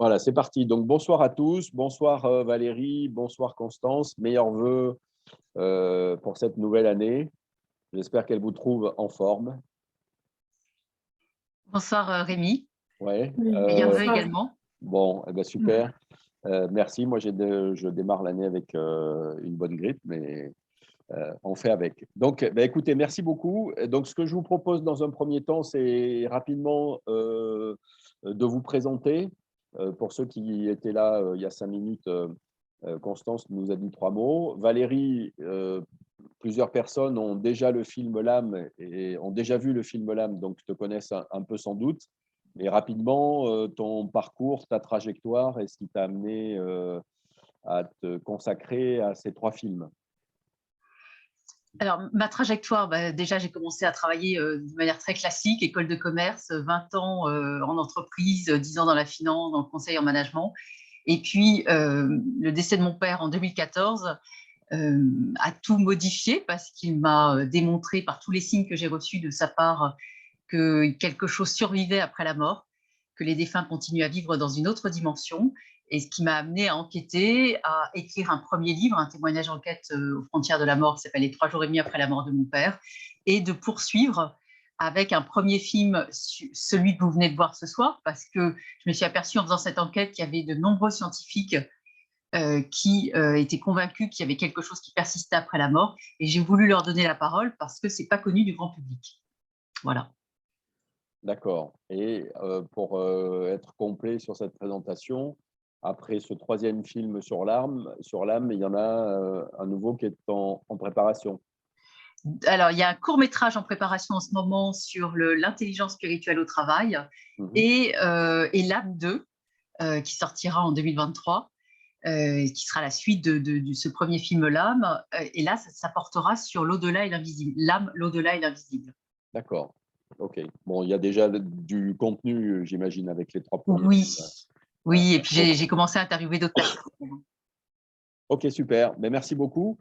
Voilà, c'est parti. Donc, bonsoir à tous. Bonsoir Valérie, bonsoir Constance. Meilleurs vœux pour cette nouvelle année. J'espère qu'elle vous trouve en forme. Bonsoir Rémi, Ouais. Oui, meilleurs vœux bonsoir. également. Bon, eh ben, super. Merci. Moi, je démarre l'année avec une bonne grippe, mais on fait avec. Donc, ben, écoutez, merci beaucoup. Donc, ce que je vous propose dans un premier temps, c'est rapidement de vous présenter. Pour ceux qui étaient là il y a 5 minutes, Constance nous a dit 3 mots. Valérie, plusieurs personnes ont déjà le film L'âme et ont déjà vu le film L'âme, donc te connaissent un peu sans doute. Mais rapidement, ton parcours, ta trajectoire et ce qui t'a amené à te consacrer à ces 3 films. Alors, ma trajectoire, déjà, j'ai commencé à travailler de manière très classique, école de commerce, 20 ans en entreprise, 10 ans dans la finance, dans le conseil en management. Et puis, le décès de mon père en 2014 a tout modifié parce qu'il m'a démontré par tous les signes que j'ai reçus de sa part que quelque chose survivait après la mort, que les défunts continuent à vivre dans une autre dimension, et ce qui m'a amené à enquêter, à écrire un premier livre, un témoignage enquête aux frontières de la mort qui s'appelle « Les 3 jours et demi après la mort de mon père », et de poursuivre avec un premier film, celui que vous venez de voir ce soir, parce que je me suis aperçue en faisant cette enquête qu'il y avait de nombreux scientifiques qui étaient convaincus qu'il y avait quelque chose qui persistait après la mort, et j'ai voulu leur donner la parole parce que ce n'est pas connu du grand public. Voilà. D'accord. Et pour être complet sur cette présentation, après ce 3e film sur l'âme, il y en a un nouveau qui est en préparation. Alors, il y a un court-métrage en préparation en ce moment sur l'intelligence spirituelle au travail et l'âme 2 qui sortira en 2023, qui sera la suite de ce premier film L'âme. Et là, ça portera sur l'au-delà et l'invisible. L'âme, l'au-delà et l'invisible. D'accord. OK. Bon, il y a déjà du contenu, j'imagine, avec les 3 premiers Oui, films. oui. Et puis, j'ai commencé à interviewer d'autres personnes. OK, super. Mais merci beaucoup.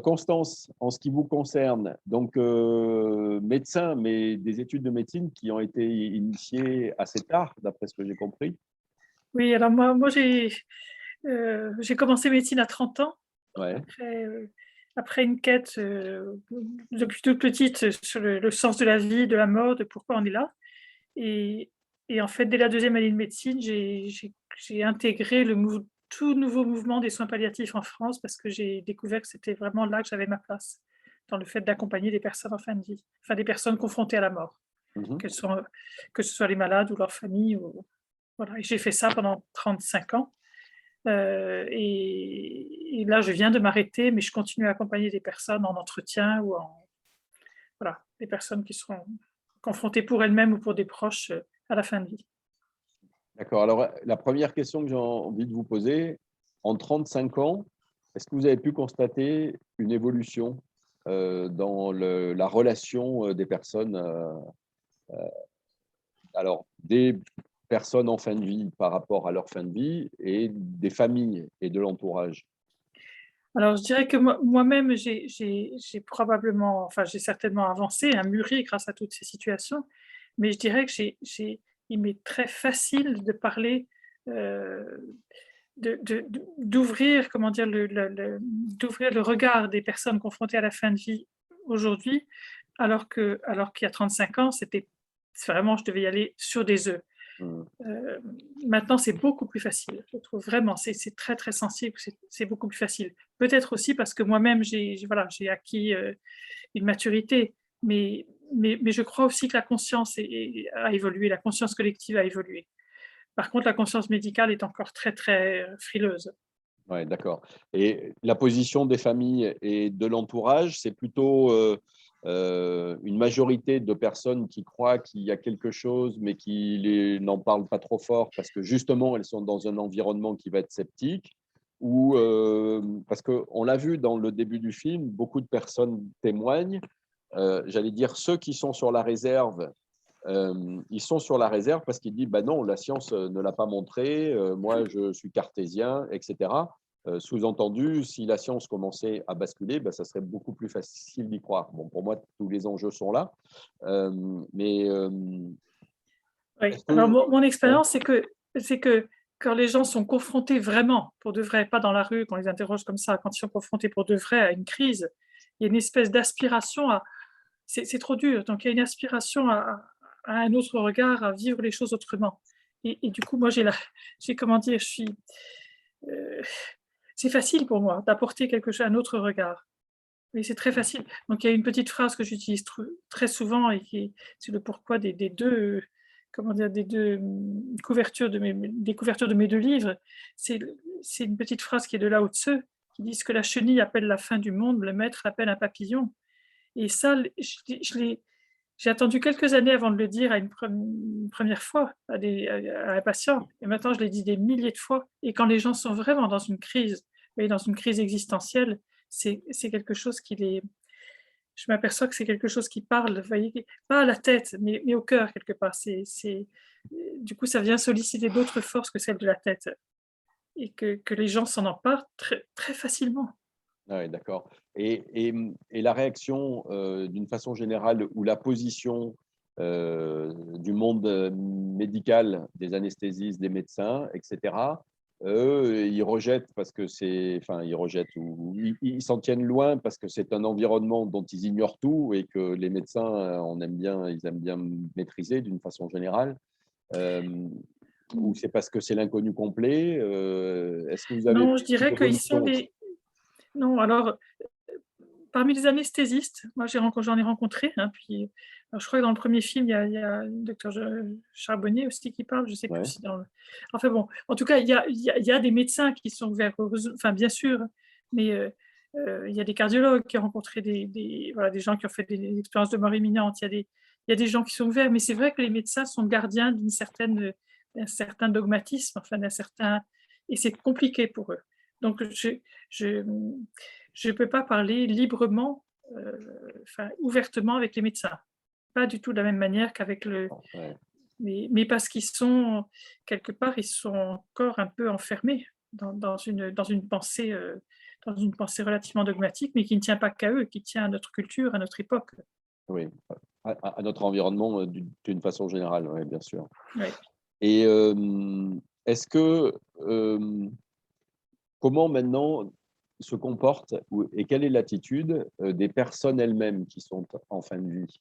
Constance, en ce qui vous concerne, donc médecin, mais des études de médecine qui ont été initiées assez tard, d'après ce que j'ai compris. Oui, alors moi j'ai commencé médecine à 30 ans, Ouais. après une quête depuis toute petite sur le sens de la vie, de la mort, de pourquoi on est là. Et en fait, dès la 2e année de médecine, j'ai intégré le tout nouveau mouvement des soins palliatifs en France parce que j'ai découvert que c'était vraiment là que j'avais ma place, dans le fait d'accompagner des personnes en fin de vie, enfin des personnes confrontées à la mort, que ce soit les malades ou leurs familles. Voilà. Et j'ai fait ça pendant 35 ans. Et là, je viens de m'arrêter, mais je continue à accompagner des personnes en entretien ou voilà, des personnes qui seront confrontées pour elles-mêmes ou pour des proches à la fin de vie. D'accord. Alors, la première question que j'ai envie de vous poser, en 35 ans, est-ce que vous avez pu constater une évolution dans la relation des personnes, alors des personnes en fin de vie par rapport à leur fin de vie et des familles et de l'entourage? Alors, je dirais que moi-même, j'ai probablement, enfin, j'ai certainement avancé, mûri grâce à toutes ces situations, mais je dirais que il m'est très facile de parler, d'ouvrir, comment dire, d'ouvrir le regard des personnes confrontées à la fin de vie aujourd'hui, alors qu'il y a 35 ans, c'est vraiment, je devais y aller sur des œufs. Mmh. Maintenant, c'est beaucoup plus facile. Je trouve vraiment, c'est très, très sensible, c'est beaucoup plus facile. Peut-être aussi parce que moi-même, voilà, j'ai acquis une maturité, mais je crois aussi que la conscience a évolué, la conscience collective a évolué. Par contre, la conscience médicale est encore très, très frileuse. Ouais, d'accord. Et la position des familles et de l'entourage, c'est plutôt une majorité de personnes qui croient qu'il y a quelque chose, mais qui n'en parlent pas trop fort parce que justement, elles sont dans un environnement qui va être sceptique, ou parce qu'on l'a vu dans le début du film, beaucoup de personnes témoignent. J'allais dire, ceux qui sont sur la réserve, ils sont sur la réserve parce qu'ils disent bah non, la science ne l'a pas montré, moi je suis cartésien, etc. Sous-entendu, si la science commençait à basculer, bah, ça serait beaucoup plus facile d'y croire. Bon, pour moi, tous les enjeux sont là. Oui. Alors, mon expérience, c'est que quand les gens sont confrontés vraiment, pour de vrai, pas dans la rue, quand on les interroge comme ça, quand ils sont confrontés pour de vrai à une crise, il y a une espèce d'aspiration à... C'est trop dur, donc il y a une aspiration à un autre regard, à vivre les choses autrement. Et du coup, moi, comment dire, euh, c'est facile pour moi d'apporter quelque chose, un autre regard. Oui, c'est très facile. Donc, il y a une petite phrase que j'utilise très souvent et c'est le pourquoi des deux, comment dire, des deux couvertures des couvertures de mes deux livres. C'est une petite phrase qui est de Lao Tse, qui dit: ce que la chenille appelle la fin du monde, le maître appelle un papillon. Et ça, j'ai attendu quelques années avant de le dire à une première fois à un patient. Et maintenant, je l'ai dit des milliers de fois. Et quand les gens sont vraiment dans une crise, et dans une crise existentielle, c'est quelque chose je m'aperçois que c'est quelque chose qui parle, vous voyez, pas à la tête, mais au cœur quelque part. Du coup, ça vient solliciter d'autres forces que celles de la tête. Et que les gens s'en emparent très, très facilement. Ah oui, d'accord. Et la réaction, d'une façon générale, ou la position du monde médical, des anesthésistes, des médecins, etc., eux, ils rejettent parce que enfin, ils rejettent ou ils s'en tiennent loin parce que c'est un environnement dont ils ignorent tout et que les médecins, ils aiment bien maîtriser d'une façon générale. Ou c'est parce que c'est l'inconnu complet. Est-ce que vous avez Non, je une dirais qu'ils sont religion? les... Non, alors, parmi les anesthésistes, moi j'en ai rencontré, hein, puis alors, je crois que dans le premier film, il y a le docteur Charbonnier aussi qui parle, je ne sais plus Ouais. si dans le... Enfin bon, en tout cas, il y a des médecins qui sont ouverts, enfin bien sûr, mais il y a des cardiologues qui ont rencontré voilà, des gens qui ont fait des expériences de mort imminente, il y a des gens qui sont ouverts, mais c'est vrai que les médecins sont gardiens d'un certain dogmatisme, enfin d'un certain... Et c'est compliqué pour eux. Donc je ne peux pas parler librement, ouvertement avec les médecins. Pas du tout de la même manière qu'avec le... Ouais. Mais parce qu'ils sont, quelque part, ils sont encore un peu enfermés dans une pensée relativement dogmatique, mais qui ne tient pas qu'à eux, qui tient à notre culture, à notre époque. Oui, à notre environnement d'une façon générale, oui, bien sûr. Ouais. Et est-ce que, comment maintenant se comporte et quelle est l'attitude des personnes elles-mêmes qui sont en fin de vie?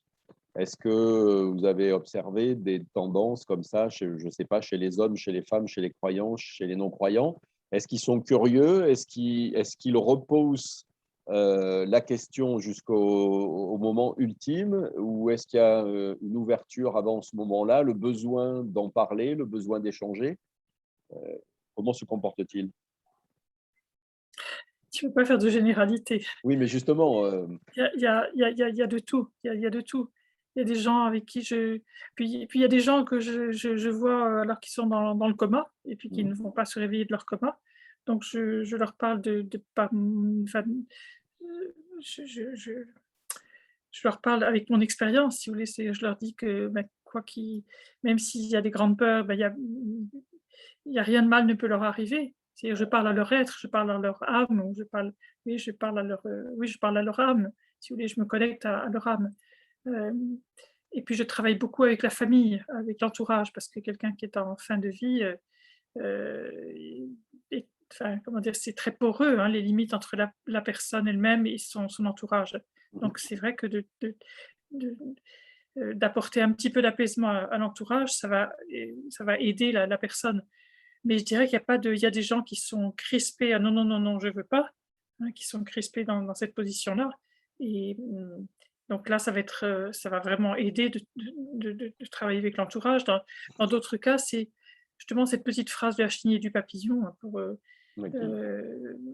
Est-ce que vous avez observé des tendances comme ça, je ne sais pas, chez les hommes, chez les femmes, chez les croyants, chez les non-croyants? Est-ce qu'ils sont curieux? Est-ce qu'ils repoussent la question jusqu'au moment ultime? Ou est-ce qu'il y a une ouverture avant ce moment-là, le besoin d'en parler, le besoin d'échanger? Comment se comporte-t-il? Tu ne peux pas faire de généralité. Oui, mais justement, Il y a de tout. Il y a de tout. Il y a des gens avec qui puis il y a des gens que je vois alors qu'ils sont dans le coma et puis qui ne vont pas se réveiller de leur coma. Donc je leur parle enfin, je leur parle avec mon expérience, si vous voulez. Je leur dis que même s'il y a des grandes peurs, il y a rien de mal ne peut leur arriver. C'est-à-dire, je parle à leur être, je parle à leur âme, ou je parle à je parle à leur âme. Si vous voulez, je me connecte à leur âme. Euh, et puis je travaille beaucoup avec la famille, avec l'entourage, parce que quelqu'un qui est en fin de vie, enfin, comment dire, c'est très poreux, hein, les limites entre la personne elle-même et son entourage. Donc c'est vrai que de, d'apporter un petit peu d'apaisement à l'entourage, ça va aider la personne. Mais je dirais il y a des gens qui sont crispés, ah non, non, non, non, je veux pas, hein, qui sont crispés dans cette position-là. Et donc là, ça va vraiment aider de travailler avec l'entourage. Dans d'autres cas, c'est justement cette petite phrase de la chenille et du papillon, hein,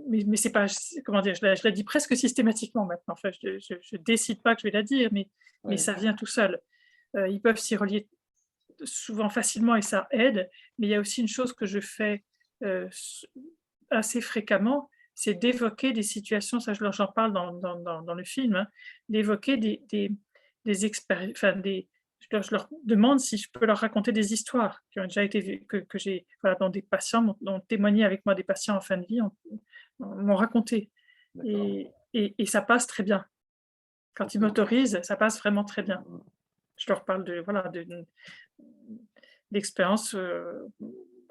mais c'est pas, comment dire, je la dis presque systématiquement maintenant. Enfin, je décide pas que je vais la dire, mais ça vient tout seul. Ils peuvent s'y relier souvent facilement et ça aide. Mais il y a aussi une chose que je fais assez fréquemment, c'est d'évoquer des situations, ça j'en parle dans le film, hein, d'évoquer des expériences, enfin je leur demande si je peux leur raconter des histoires qui ont déjà été que j'ai, voilà, dont des patients ont témoigné avec moi, des patients en fin de vie m'ont raconté. Et ça passe très bien. Quand ils m'autorisent, ça passe vraiment très bien. Je leur parle d'expériences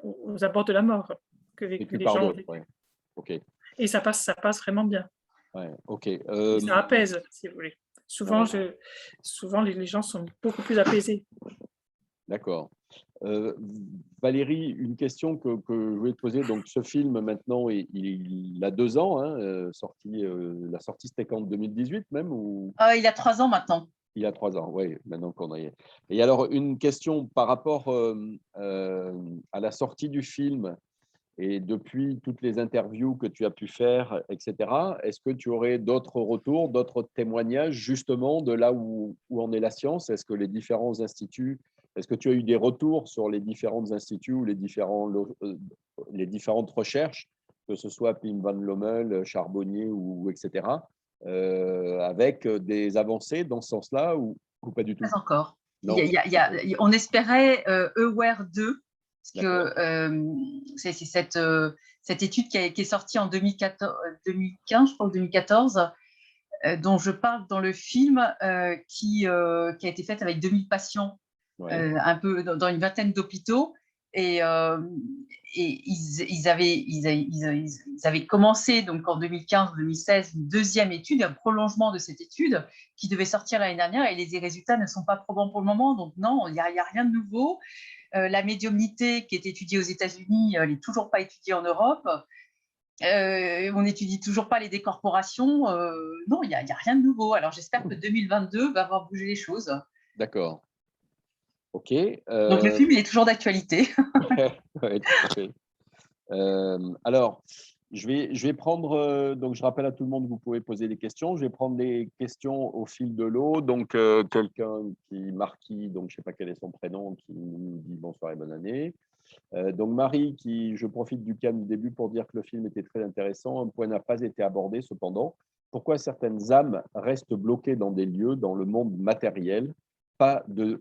aux abords de la mort que Et que tu les pars gens ont d'autres, vécu. ouais. Ok. Et ça passe vraiment bien. Ouais, ok. Et ça apaise, si vous voulez. Souvent, Ouais, les gens sont beaucoup plus apaisés. d'accord. Valérie, une question que je voulais te poser. Donc, ce film, maintenant, il a 2 ans, hein, la sortie, c'était quand, 2018 même, ou Il a 3 ans maintenant. il y a 3 ans, oui, maintenant qu'on y est. Et alors, une question par rapport à la sortie du film et depuis toutes les interviews que tu as pu faire, etc., est-ce que tu aurais d'autres retours, d'autres témoignages justement de là où en est la science? Est-ce que les différents instituts, est-ce que tu as eu des retours sur les différents instituts ou les différentes recherches, que ce soit Pim van Lommel, Charbonnier ou etc., avec des avancées dans ce sens-là ou pas du tout? Pas encore. Non. On espérait Aware 2, parce D'accord. que c'est cette étude qui est sortie en 2014, 2015, je crois, ou 2014, dont je parle dans le film, qui a été faite avec 2000 patients, Ouais. un peu dans une vingtaine d'hôpitaux. Et ils avaient commencé donc en 2015 ou 2016 une deuxième étude, un prolongement de cette étude qui devait sortir l'année dernière, et les résultats ne sont pas probants pour le moment. Donc non, il n'y a rien de nouveau. La médiumnité qui est étudiée aux États-Unis, elle n'est toujours pas étudiée en Europe. On n'étudie toujours pas les décorporations. Non, il n'y a rien de nouveau. Alors j'espère que 2022 va avoir bougé les choses. D'accord. OK. Donc le film, il est toujours d'actualité. Ouais, tout à fait. Alors, je vais prendre, donc je rappelle à tout le monde que vous pouvez poser des questions. Je vais prendre les questions au fil de l'eau. Donc, quelqu'un Marquis, donc je ne sais pas quel est son prénom, qui nous dit bonsoir et bonne année. Donc, Marie, je profite du calme du début pour dire que le film était très intéressant. Un point n'a pas été abordé cependant. Pourquoi certaines âmes restent bloquées dans des lieux, dans le monde matériel, pas de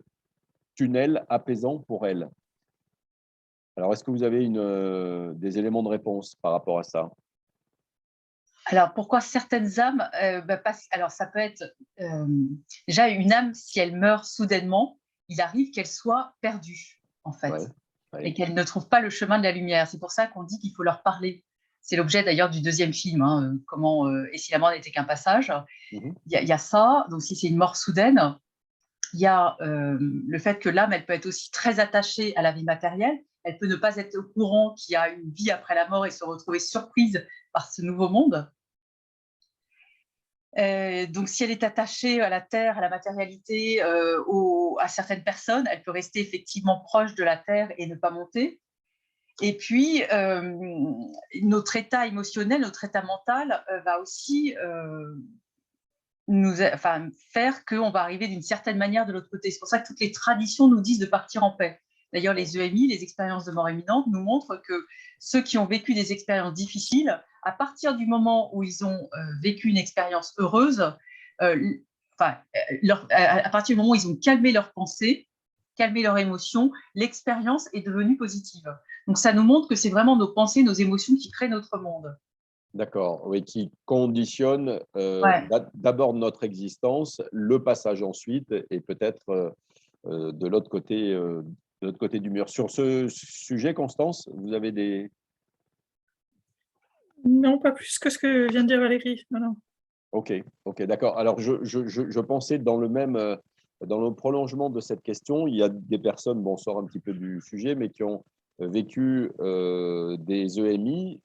tunnel apaisant pour elles? Alors, est-ce que vous avez des éléments de réponse par rapport à ça? Alors pourquoi certaines âmes alors ça peut être déjà une âme, si elle meurt soudainement, il arrive qu'elle soit perdue en fait, Ouais, et ouais. qu'elle ne trouve pas le chemin de la lumière. C'est pour ça qu'on dit qu'il faut leur parler. C'est l'objet d'ailleurs du deuxième film, hein, comment et si la mort n'était qu'un passage. Mhm. Il y a ça. Donc si c'est une mort soudaine, il y a le fait que l'âme, elle peut être aussi très attachée à la vie matérielle. Elle peut ne pas être au courant qu'il y a une vie après la mort et se retrouver surprise par ce nouveau monde. Donc, si elle est attachée à la terre, à la matérialité, à certaines personnes, elle peut rester effectivement proche de la terre et ne pas monter. Et puis, notre état émotionnel, notre état mental va aussi faire qu'on va arriver d'une certaine manière de l'autre côté. C'est pour ça que toutes les traditions nous disent de partir en paix. D'ailleurs, les EMI, les expériences de mort imminente, nous montrent que ceux qui ont vécu des expériences difficiles, à partir du moment où ils ont vécu une expérience heureuse, à partir du moment où ils ont calmé leurs pensées, calmé leurs émotions, l'expérience est devenue positive. Donc, ça nous montre que c'est vraiment nos pensées, nos émotions qui créent notre monde. D'accord, oui, qui conditionne Ouais. d'abord notre existence, le passage ensuite, et peut-être de l'autre côté du mur. Sur ce sujet, Constance, vous avez des… Non, pas plus que ce que vient de dire Valérie. Non, non. Ok, ok, d'accord. Alors, je pensais dans le prolongement de cette question, il y a des personnes, bon, on sort un petit peu du sujet, mais qui ont vécu des EMI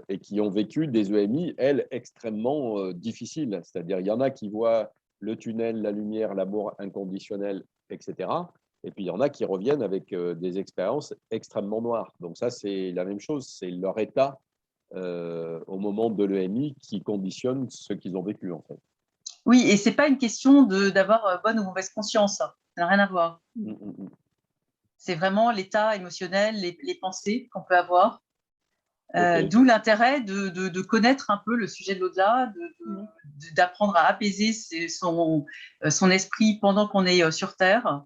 et qui ont vécu des EMI, elles, extrêmement difficiles. C'est-à-dire, il y en a qui voient le tunnel, la lumière, l'amour inconditionnel, etc. Et puis, il y en a qui reviennent avec des expériences extrêmement noires. Donc, ça, c'est la même chose. C'est leur état au moment de l'EMI qui conditionne ce qu'ils ont vécu, en fait. Oui, et ce n'est pas une question d'avoir bonne ou mauvaise conscience. Ça n'a rien à voir. C'est vraiment l'état émotionnel, les pensées qu'on peut avoir. Ok, D'où l'intérêt de connaître un peu le sujet de l'au-delà, d'apprendre à apaiser son esprit pendant qu'on est sur Terre,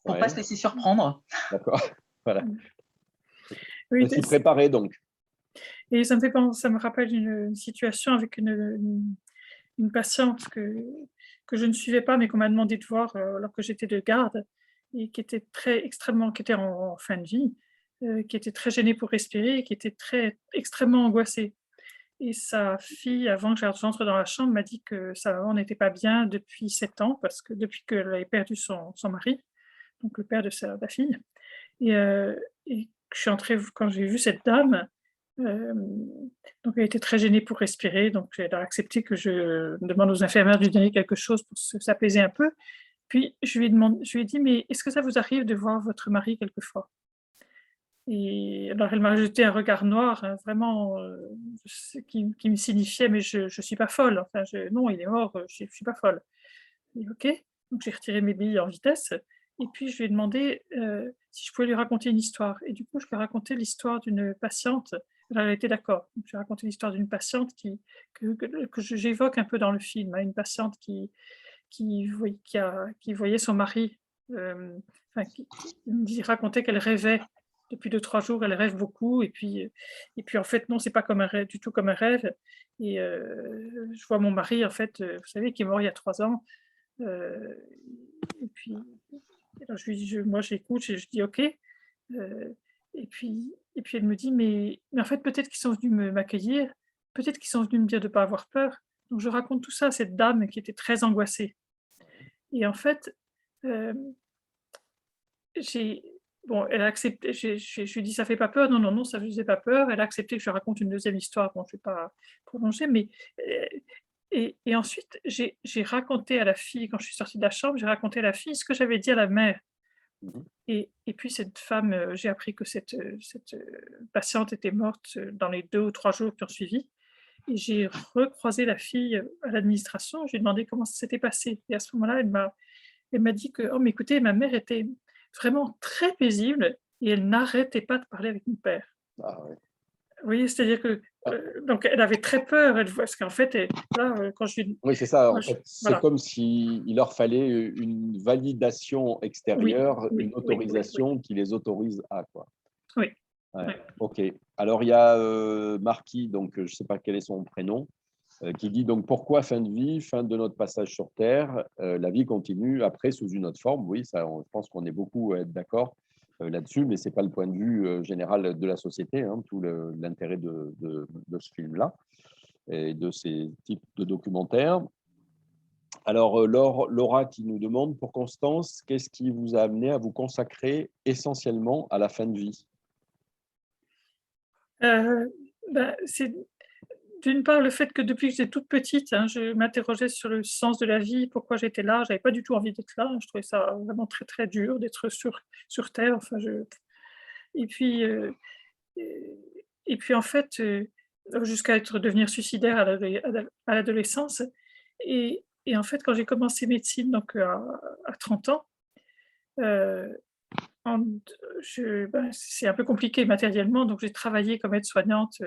pour ne pas ouais, se laisser surprendre. d'accord. Voilà. Oui, S'y préparer, donc. et ça me rappelle une situation avec une patiente que je ne suivais pas, mais qu'on m'a demandé de voir alors que j'étais de garde et qui était qui était en fin de vie. qui était très gênée pour respirer et qui était extrêmement angoissée. Et sa fille, avant que j'entre dans la chambre, m'a dit que sa maman n'était pas bien depuis 7 ans, parce que depuis qu'elle avait perdu son mari, donc le père de la fille. Et, et je suis entrée, quand j'ai vu cette dame, donc elle était très gênée pour respirer, donc elle a accepté que je demande aux infirmières de lui donner quelque chose pour s'apaiser un peu. Puis je lui ai dit, mais est-ce que ça vous arrive de voir votre mari quelquefois? Et alors elle m'a jeté un regard noir, vraiment, qui me signifiait, mais je ne suis pas folle, enfin, non, il est mort, je ne suis pas folle. Et OK, donc j'ai retiré mes billes en vitesse et puis je lui ai demandé, si je pouvais lui raconter une histoire et du coup, je lui ai raconté l'histoire d'une patiente. Alors elle a été d'accord. Donc j'ai raconté l'histoire d'une patiente que j'évoque un peu dans le film, hein, une patiente qui voyait son mari, enfin qui me racontait qu'elle rêvait depuis 2-3 jours, elle rêve beaucoup et puis en fait non, c'est pas comme un rêve, du tout comme un rêve et je vois mon mari en fait, vous savez, qui est mort il y a 3 ans. Heu et puis alors je lui dis moi j'écoute et je dis: «OK». Heu et puis elle me dit: «Mais en fait peut-être qu'ils sont venus m'accueillir, peut-être qu'ils sont venus me dire de ne pas avoir peur». Donc je raconte tout ça à cette dame qui était très angoissée et en fait, hem, j'ai bon, elle a accepté, je lui ai dit: «Ça fait pas peur?» «Non, non, non, ça ne faisait pas peur». Elle a accepté que je lui raconte une deuxième histoire. Bon, je ne vais pas prolonger, mais heu et ensuite j'ai raconté à la fille, quand je suis sortie de la chambre, j'ai raconté à la fille ce que j'avais dit à la mère Mhm. et puis cette femme, j'ai appris que cette patiente était morte, dans les 2 ou 3 jours qui ont suivi et j'ai recroisé la fille, à l'administration. Je lui ai demandé comment ça s'était passé et à ce moment-là, elle m'a dit que: «Oh mais écoutez, ma mère était vraiment très paisible et elle n'arrêtait pas de parler avec mon père». Ah ouais. Vous voyez? C'est-à-dire que, Ah, donc elle avait très peur, parce qu'en fait, là, quand je lui oui, c'est ça. moi En je fait, c'est voilà. comme s'il leur fallait une validation Oui, extérieure, oui, une oui, oui, oui, autorisation qui les autorise à, quoi. oui, Ouais, oui. OK. Alors il y a, Marquis, donc je ne sais pas quel est son prénom, qui dit donc: «Pourquoi fin de vie? Fin de notre passage sur terre, la vie continue après sous une autre forme». Oui, ça, je pense qu'on est beaucoup à être d'accord, là-dessus, mais ce n'est pas le point de vue, général de la société, hein, tout l'intérêt de ce film-là et de ces types de documentaires. Alors, Laura qui nous demande: «Pour Constance, qu'est-ce qui vous a amené à vous consacrer essentiellement à la fin de vie?» Heu, c'est d'une part le fait que depuis que j'étais toute petite, hein, je m'interrogeais sur le sens de la vie, pourquoi j'étais là. J'avais pas du tout envie d'être là, je trouvais ça vraiment très, très dur d'être sur terre, enfin et puis, et et puis en fait, jusqu'à devenir suicidaire à l'adolescence et en fait quand j'ai commencé médecine donc à 30 ans, heu, en d c'est un peu compliqué matériellement donc j'ai travaillé comme aide-soignante,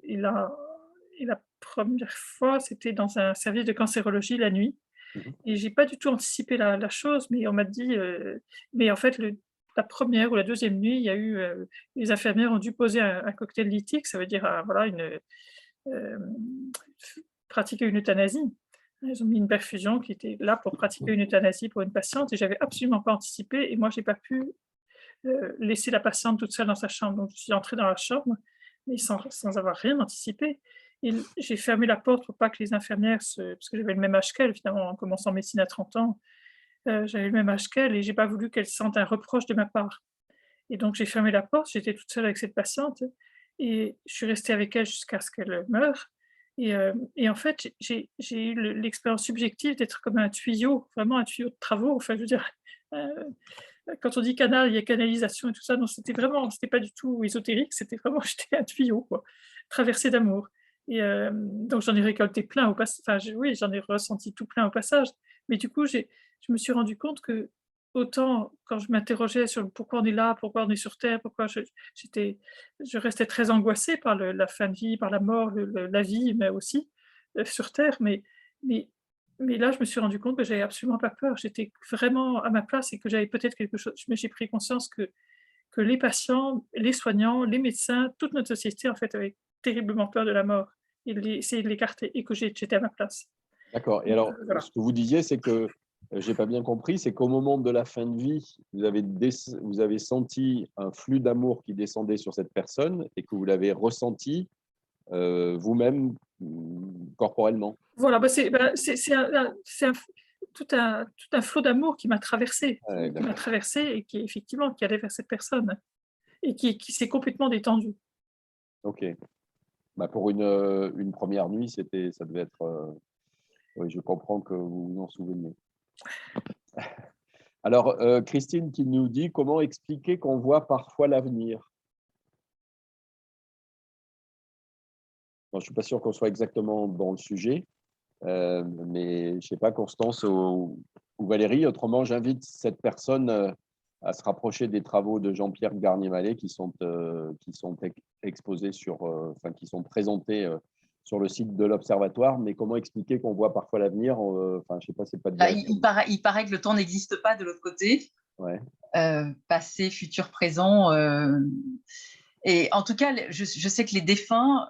et la et la 1re fois, c'était dans un service de cancérologie la nuit Mmh. et j'ai pas du tout anticipé la chose, mais on m'a dit, mais en fait la 1re ou la 2e nuit, il y a eu, les infirmières ont dû poser un cocktail lithique, ça veut dire voilà hem, pratiquer une euthanasie. Ils ont mis une perfusion qui était là pour pratiquer une euthanasie pour une patiente et j'avais absolument pas anticipé et moi j'ai pas pu, laisser la patiente toute seule dans sa chambre. Donc je suis entrée dans la chambre, mais sans avoir rien anticipé et j'ai fermé la porte pour pas que les infirmières parce que j'avais le même âge qu'elles finalement en commençant médecine à 30 ans, j'avais le même âge qu'elles et j'ai pas voulu qu'elles sentent un reproche de ma part et donc j'ai fermé la porte, j'étais toute seule avec cette patiente et je suis restée avec elle jusqu'à ce qu'elle meure et en fait, j'ai eu l'expérience subjective d'être comme un tuyau, vraiment un tuyau de travaux, enfin je veux dire, heu quand on dit canal, il y a canalisation et tout ça, non, c'était pas du tout ésotérique, c'était vraiment j'étais un tuyau quoi, traversé d'amour et donc j'en ai récolté plein au passage. Enfin oui, j'en ai ressenti tout plein au passage, mais du coup, je me suis rendu compte que autant quand je m'interrogeais sur le pourquoi on est là, pourquoi on est sur terre, pourquoi j'étais je restais très angoissée par la fin de vie, par la mort, la vie, mais aussi, sur terre, mais mais là, je me suis rendu compte que j'avais absolument pas peur. J'étais vraiment à ma place et que j'avais peut-être quelque chose, mais j'ai pris conscience que les patients, les soignants, les médecins, toute notre société, en fait, avait terriblement peur de la mort et essayer de l'écarter et que j'étais à ma place. D'accord. Et Donc alors, voilà. ce que vous disiez, c'est que j'ai pas bien compris, c'est qu'au moment de la fin de vie, vous avez senti un flux d'amour qui descendait sur cette personne et que vous l'avez ressenti vous-même corporellement. Voilà, tout un flot d'amour qui m'a traversé, Ouais, et qui effectivement qui allait vers cette personne et qui s'est complètement détendu. ok. Bah, pour une première nuit, ça devait être. Oui, je comprends que vous vous en souveniez. Alors, Christine qui nous dit comment expliquer qu'on voit parfois l'avenir. Bon, je ne suis pas sûr qu'on soit exactement dans le sujet, mais je ne sais pas, Constance ou Valérie. Autrement, j'invite cette personne à se rapprocher des travaux de Jean-Pierre Garnier-Mallet qui sont exposés qui sont présentés sur le site de l'Observatoire. Mais comment expliquer qu'on voit parfois l'avenir je ne sais pas, c'est pas de direction. Il paraît que le temps n'existe pas de l'autre côté. Ouais. Passé, futur, présent. Et en tout cas, je sais que les défunts,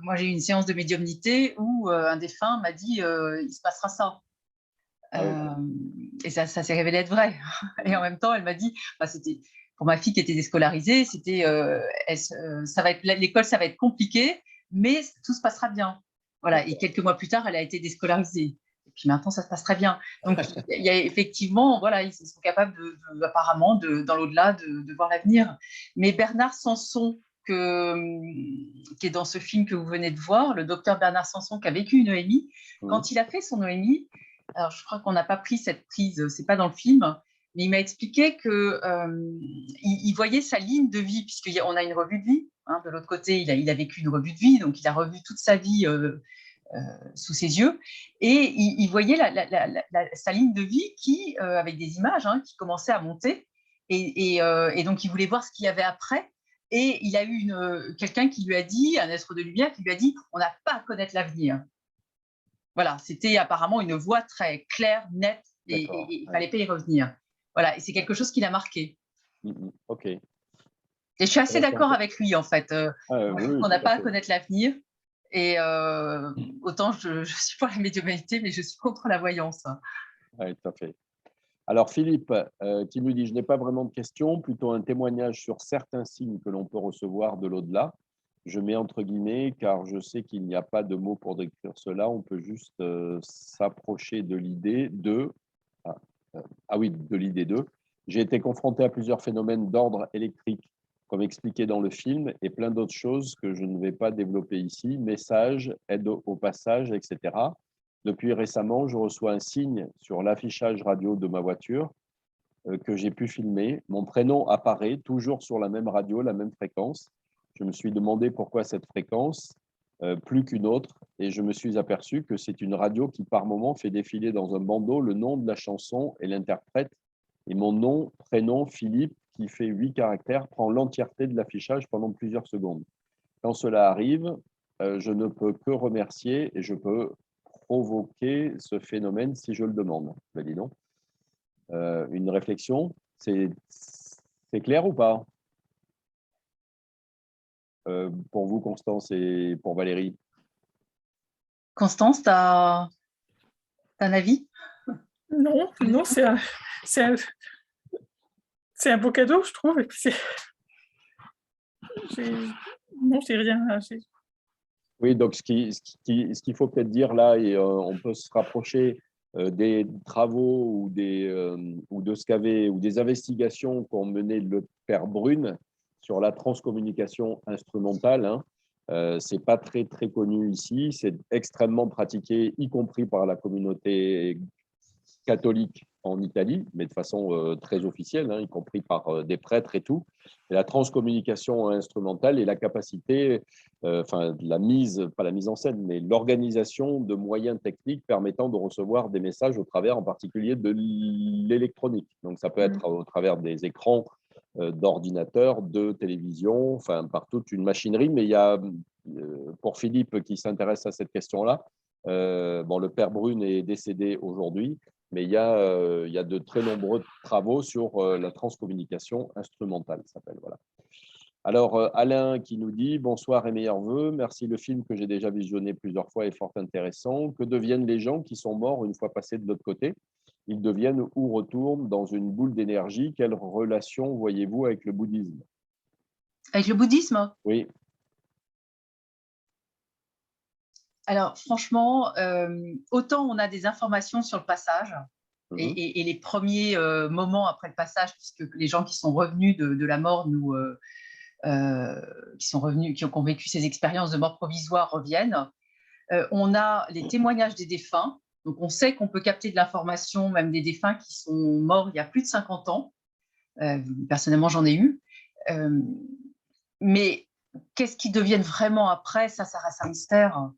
moi j'ai eu une séance de médiumnité où un défunt m'a dit il se passera ça. Ah oui. Et ça s'est révélé être vrai. Et en même temps, elle m'a dit, c'était pour ma fille qui était déscolarisée, c'était l'école, ça va être compliqué, mais tout se passera bien. Voilà. Et quelques mois plus tard, elle a été déscolarisée. Et puis maintenant, ça se passe très bien. Donc, il y a effectivement, voilà, ils sont capables apparemment, dans l'au-delà, de voir l'avenir. Mais Bernard Sanson, qui est dans ce film que vous venez de voir, le docteur Bernard Sanson qui a vécu une EMI, quand il a fait son EMI, alors je crois qu'on n'a pas pris cette prise, c'est pas dans le film, mais il m'a expliqué que il voyait sa ligne de vie, puisqu'on a une revue de vie. Hein, de l'autre côté, il a vécu une revue de vie, donc il a revu toute sa vie sous ses yeux, et il voyait sa ligne de vie qui, avec des images, hein, qui commençaient à monter, et donc il voulait voir ce qu'il y avait après. Et il a eu quelqu'un qui lui a dit, un être de lumière qui lui a dit, on n'a pas à connaître l'avenir. Voilà, c'était apparemment une voix très claire, nette, et il ne fallait pas y revenir. Voilà, et c'est quelque chose qui l'a marqué. Ok. Et je suis assez d'accord avec lui, en fait. Oui, on n'a pas à connaître l'avenir. Et autant je suis pour la médiumnité, mais je suis contre la voyance. Oui, tout à fait. Alors, Philippe, qui nous dit « Je n'ai pas vraiment de questions, plutôt un témoignage sur certains signes que l'on peut recevoir de l'au-delà. Je mets entre guillemets, car je sais qu'il n'y a pas de mots pour décrire cela. On peut juste s'approcher de l'idée de… de l'idée de… J'ai été confronté à plusieurs phénomènes d'ordre électrique, comme expliqué dans le film, et plein d'autres choses que je ne vais pas développer ici. Messages, aide au passage, etc. Depuis récemment, je reçois un signe sur l'affichage radio de ma voiture que j'ai pu filmer. Mon prénom apparaît toujours sur la même radio, la même fréquence. Je me suis demandé pourquoi cette fréquence, plus qu'une autre, et je me suis aperçu que c'est une radio qui, par moment, fait défiler dans un bandeau le nom de la chanson et l'interprète. Et mon nom, prénom, Philippe, qui fait 8 caractères, prend l'entièreté de l'affichage pendant plusieurs secondes. Quand cela arrive, je ne peux que remercier et je peux provoquer ce phénomène si je le demande. Ben, dis donc. Une réflexion, c'est clair ou pas pour vous, Constance, et pour Valérie? Constance, tu as un avis? Non, c'est un beau cadeau, je trouve. Et puis non, j'ai rien. Oui, donc ce qu'il faut peut-être dire là, et on peut se rapprocher des travaux ou de ce qu'avait ou des investigations qu'ont mené le père Brune sur la transcommunication instrumentale. Hein. C'est pas très connu ici, c'est extrêmement pratiqué, y compris par la communauté catholique en Italie, mais de façon très officielle, hein, y compris par des prêtres et tout. Et la transcommunication instrumentale et la capacité, la mise, pas la mise en scène, mais l'organisation de moyens techniques permettant de recevoir des messages au travers en particulier de l'électronique. Donc ça peut être au travers des écrans d'ordinateurs, de télévision, enfin par toute une machinerie, mais il y a, pour Philippe qui s'intéresse à cette question-là, le père Brune est décédé aujourd'hui, mais il y a de très nombreux travaux sur la transcommunication instrumentale, ça s'appelle. Voilà. Alors, Alain qui nous dit « Bonsoir et meilleurs vœux. Merci, le film que j'ai déjà visionné plusieurs fois est fort intéressant. Que deviennent les gens qui sont morts une fois passés de l'autre côté ?» ils deviennent ou retournent dans une boule d'énergie. Quelle relation voyez-vous avec le bouddhisme? Avec le bouddhisme? Oui. Alors, franchement, autant on a des informations sur le passage Mhm. et les premiers moments après le passage, puisque les gens qui sont revenus de la mort, qui sont revenus, qui ont vécu ces expériences de mort provisoire reviennent. On a les témoignages des défunts. Donc, on sait qu'on peut capter de l'information, même des défunts qui sont morts il y a plus de 50 ans. Personnellement, j'en ai eu. Mais qu'est-ce qu'ils deviennent vraiment après? Ça reste un mystère.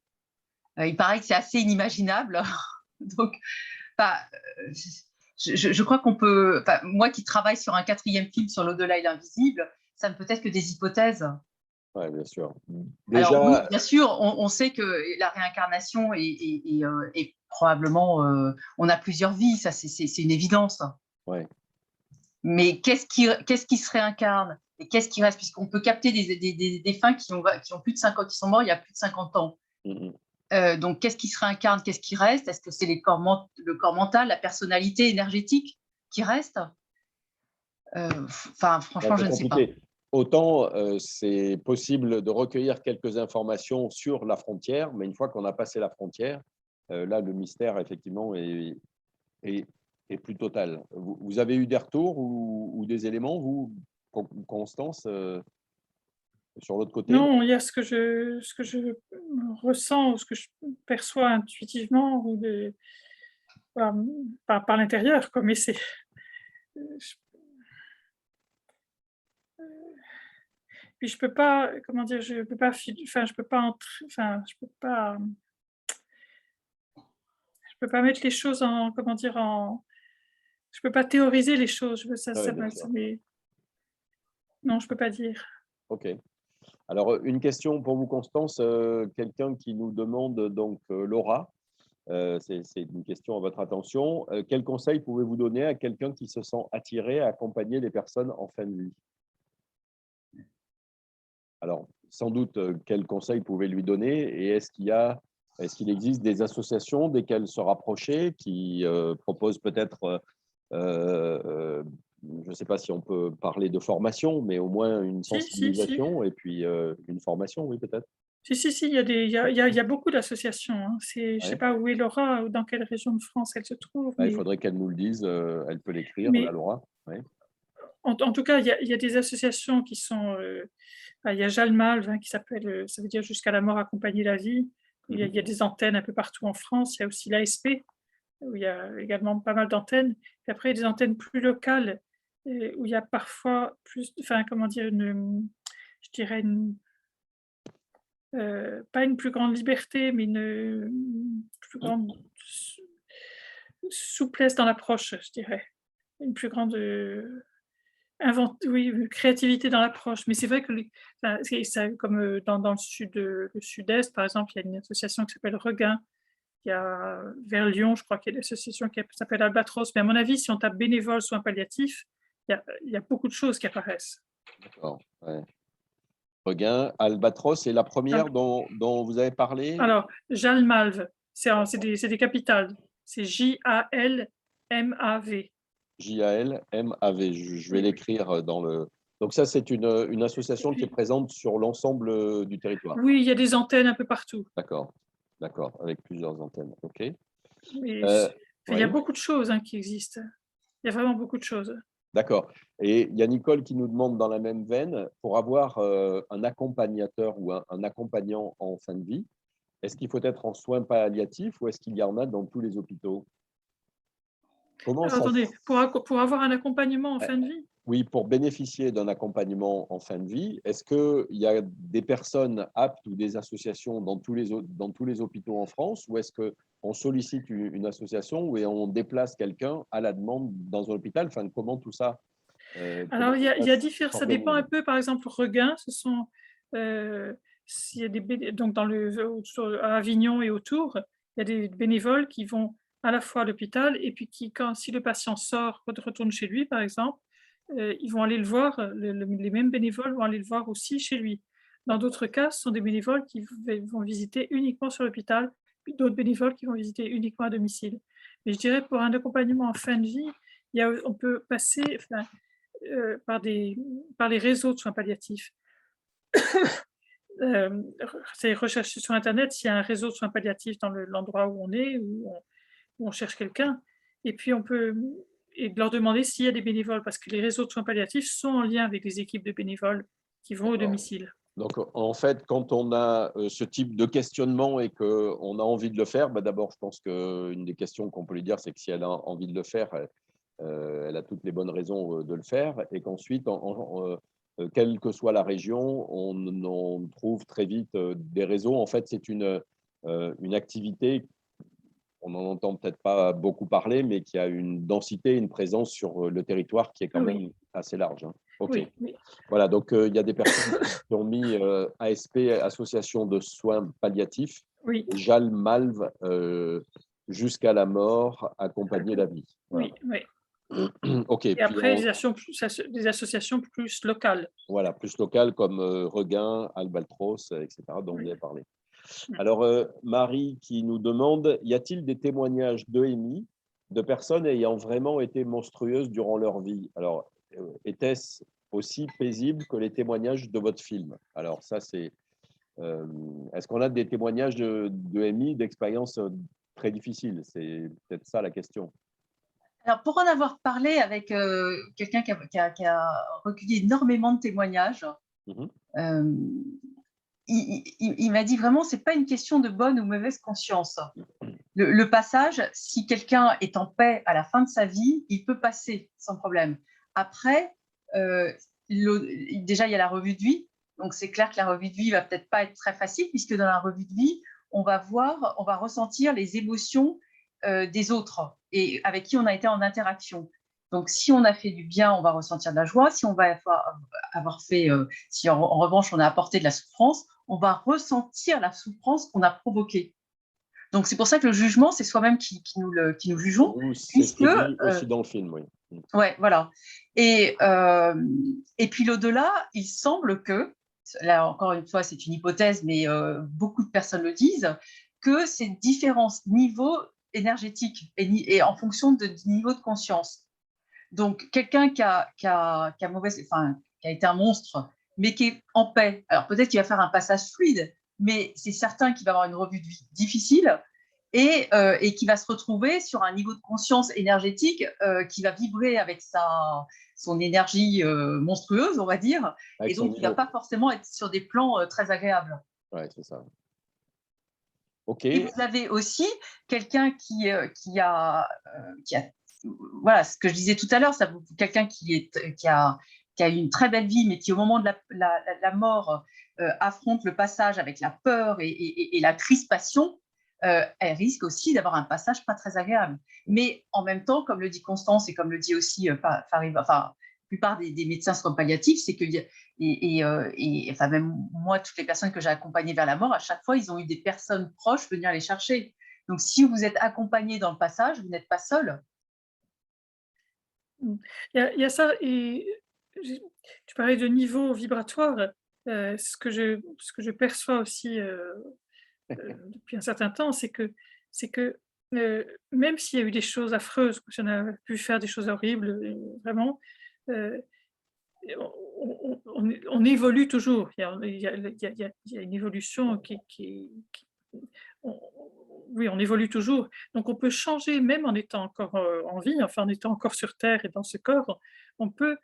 Il paraît que c'est assez inimaginable. Donc, bah, je crois qu'on peut. Moi qui travaille sur un 4e film sur l'au-delà et l'invisible, ça ne peut être que des hypothèses. Oui, bien sûr. Alors Déjà, oui, bien sûr, on sait que la réincarnation est probablement, on a plusieurs vies, ça c'est une évidence. ouais. Mais qu'est-ce qui se réincarne et qu'est-ce qui reste, puisqu'on peut capter des défunts qui ont plus de 50, qui sont morts il y a plus de 50 ans. Mhm. Donc qu'est-ce qui se réincarne, qu'est-ce qui reste? Est-ce que c'est le corps mental, la personnalité énergétique qui reste? Franchement, je ne sais pas. Autant c'est possible de recueillir quelques informations sur la frontière, mais une fois qu'on a passé la frontière, là, le mystère, effectivement, est plus total. Vous avez eu des retours ou des éléments, vous, Constance, sur l'autre côté? Non, il y a ce que je ressens, ce que je perçois intuitivement ou par l'intérieur, quoi. Mais c'est, je- puis je peux pas, comment dire, je peux pas, je peux pas entrer, je peux pas mettre les choses en, comment dire, je peux pas théoriser les choses. Oui, bien sûr. Non, je peux pas dire. OK. Alors, une question pour vous, Constance. Quelqu'un qui nous demande, donc, Laura, c'est une question à votre attention. Quel conseil pouvez-vous donner à quelqu'un qui se sent attiré à accompagner les personnes en fin de vie? Alors, sans doute, quel conseil pouvez-vous lui donner et est-ce qu'il existe des associations desquelles se rapprocher qui proposent peut-être, je ne sais pas si on peut parler de formation, mais au moins une Si. sensibilisation et puis une formation, oui, peut-être? Si, il y a beaucoup d'associations, hein. Je sais Ouais. pas où est Laura, ou dans quelle région de France elle se trouve, Il faudrait qu'elle nous le dise. Elle peut l'écrire, la mais Laura. Ouais. en tout cas, il y a des associations qui sont, il y a Jalmalv, hein, qui s'appelle, ça veut dire «Jusqu'à la mort, accompagner la vie». Il y a des antennes un peu partout en France. Il y a aussi l'ASP, où il y a également pas mal d'antennes. Puis après, il y a des antennes plus locales, où il y a parfois plus, comment dire, je dirais pas une plus grande liberté, mais une plus grande souplesse dans l'approche, je dirais. Une plus grande, oui, créativité dans l'approche. Mais c'est vrai que c'est ça, comme dans le sud-est, par exemple, il y a une association qui s'appelle Regain. Il y a vers Lyon, je crois qu'il y a une association qui s'appelle Albatros. Mais à mon avis, si on tape bénévole soins palliatifs, il y a beaucoup de choses qui apparaissent. D'accord. Ouais. Regain, Albatros, c'est la première dont vous avez parlé? Alors, Jalmalv, c'est des capitales. C'est Jalmav. Jalmav. Je vais Oui. l'écrire dans le. Donc ça, c'est une association qui est présente sur l'ensemble du territoire. Oui, il y a des antennes un peu partout. D'accord, d'accord, avec plusieurs antennes. OK. Mais il y a Oui, beaucoup de choses, hein, qui existent. Il y a vraiment beaucoup de choses. d'accord. Et il y a Nicole qui nous demande dans la même veine, pour avoir un accompagnateur ou un accompagnant en fin de vie, est-ce qu'il faut être en soins palliatifs ou est-ce qu'il y en a dans tous les hôpitaux? Comment Alors ça attendez, pour avoir un accompagnement en fin de vie? Oui, pour bénéficier d'un accompagnement en fin de vie, est-ce qu'il y a des personnes aptes ou des associations dans tous les hôpitaux en France ou est-ce qu'on sollicite une association et on déplace quelqu'un à la demande dans un hôpital? Enfin, comment tout ça, Alors il y a ça dépend un s'organise? peu. Par exemple, Regain, s'il y a donc à Avignon et autour, il y a des bénévoles qui vont à la fois à l'hôpital et puis si le patient sort, retourne chez lui, par exemple, ils vont aller le voir, les mêmes bénévoles vont aller le voir aussi chez lui. Dans d'autres cas, ce sont des bénévoles qui vont visiter uniquement sur l'hôpital, puis d'autres bénévoles qui vont visiter uniquement à domicile. Mais je dirais pour un accompagnement en fin de vie, on peut passer par les réseaux de soins palliatifs. C'est rechercher sur Internet s'il y a un réseau de soins palliatifs dans l'endroit où on est, où on cherche quelqu'un. Et puis et de leur demander s'il y a des bénévoles, parce que les réseaux de soins palliatifs sont en lien avec les équipes de bénévoles qui vont au domicile. Donc, en fait, quand on a ce type de questionnement et qu'on a envie de le faire, d'abord, je pense qu'une des questions qu'on peut lui dire, c'est que si elle a envie de le faire, elle a toutes les bonnes raisons de le faire. Et qu'ensuite, quelle que soit la région, on trouve très vite des réseaux. En fait, c'est une activité, on n'en entend peut-être pas beaucoup parler, mais qui a une densité, une présence sur le territoire qui est quand même assez large. OK. Oui. Voilà, donc il y a des personnes qui ont mis ASP, Association de soins palliatifs, JAL, MALV, jusqu'à la mort, accompagner la vie. Voilà. Oui. OK. Et après, des associations plus locales. Voilà, plus locales comme Regain, Albatros, etc., dont vous avez parlé. Alors, Marie qui nous demande, y a-t-il des témoignages d'EMI de personnes ayant vraiment été monstrueuses durant leur vie? Alors, était-ce aussi paisible que les témoignages de votre film? Alors, ça, c'est… est-ce qu'on a des témoignages d'EMI, d'expériences très difficiles? C'est peut-être ça la question. Alors, pour en avoir parlé avec quelqu'un qui a recueilli énormément de témoignages, il m'a dit vraiment, ce n'est pas une question de bonne ou mauvaise conscience. Le passage, si quelqu'un est en paix à la fin de sa vie, il peut passer sans problème. Après, déjà, il y a la revue de vie. Donc, c'est clair que la revue de vie ne va peut-être pas être très facile, puisque dans la revue de vie, on va ressentir les émotions des autres et avec qui on a été en interaction. Donc, si on a fait du bien, on va ressentir de la joie. Si on va avoir fait, si en revanche on a apporté de la souffrance, on va ressentir la souffrance qu'on a provoquée. Donc, c'est pour ça que le jugement, c'est soi-même qui nous jugeons. C'est ce qui est dit aussi dans le film, oui. Ouais, voilà. Et puis l'au-delà, il semble que, là encore une fois, c'est une hypothèse, mais beaucoup de personnes le disent, que ces différents niveaux énergétiques et en fonction du niveau de conscience. Donc, quelqu'un qui a été un monstre, mais qui est en paix, alors peut-être qu'il va faire un passage fluide, mais c'est certain qu'il va avoir une revue de vie difficile et qui va se retrouver sur un niveau de conscience énergétique qui va vibrer avec son énergie monstrueuse, on va dire, et donc il ne va pas forcément être sur des plans très agréables. Oui, c'est ça. OK. Et vous avez aussi quelqu'un qui a voilà, ce que je disais tout à l'heure, quelqu'un qui a eu une très belle vie, mais qui au moment de la mort affronte le passage avec la peur et la crispation, elle risque aussi d'avoir un passage pas très agréable. Mais en même temps, comme le dit Constance et comme le dit aussi la plupart des médecins soins palliatifs, c'est que même moi, toutes les personnes que j'ai accompagnées vers la mort, à chaque fois, ils ont eu des personnes proches venir les chercher. Donc, si vous êtes accompagné dans le passage, vous n'êtes pas seul. Il y a ça, et tu parlais de niveau vibratoire. Ce que je perçois aussi depuis un certain temps, c'est que même s'il y a eu des choses affreuses, si on a pu faire des choses horribles, vraiment, on évolue toujours. Il y a une évolution oui, on évolue toujours. Donc, on peut changer, même en étant encore en vie, enfin, en étant encore sur Terre et dans ce corps, on peut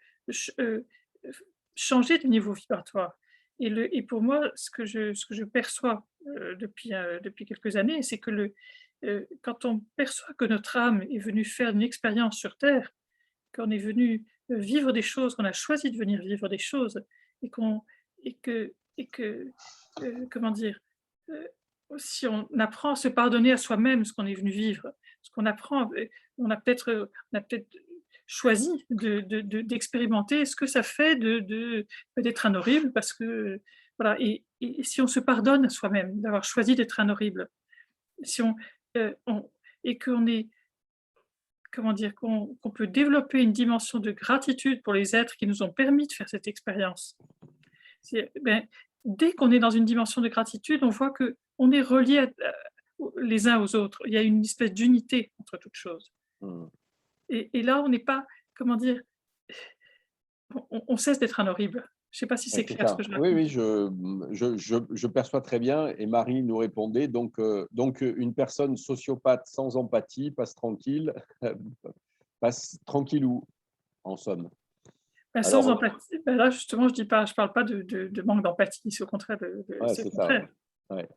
changer de niveau vibratoire. Et pour moi, ce que je perçois depuis quelques années, c'est que quand on perçoit que notre âme est venue faire une expérience sur Terre, qu'on est venu vivre des choses, qu'on a choisi de venir vivre des choses, comment dire, si on apprend à se pardonner à soi-même ce qu'on est venu vivre, ce qu'on apprend, on a peut-être choisi d'expérimenter ce que ça fait d'être un horrible, parce que voilà, et si on se pardonne à soi-même d'avoir choisi d'être un horrible, si et qu'on est, comment dire, qu'on peut développer une dimension de gratitude pour les êtres qui nous ont permis de faire cette expérience. Dès qu'on est dans une dimension de gratitude, on voit qu'on est relié les uns aux autres. Il y a une espèce d'unité entre toutes choses. Mm. Et là, on n'est pas, comment dire, on cesse d'être un horrible. Je ne sais pas si Ouais, c'est c'est clair ce ça. que je Oui, raconte. oui, je perçois très bien. Et Marie nous répondait, donc une personne sociopathe sans empathie passe tranquille, passe tranquillou, en somme. Sans Alors, empathie, là justement, je parle pas de manque d'empathie, c'est au contraire, ouais, c'est le c'est ça. contraire. Ouais, au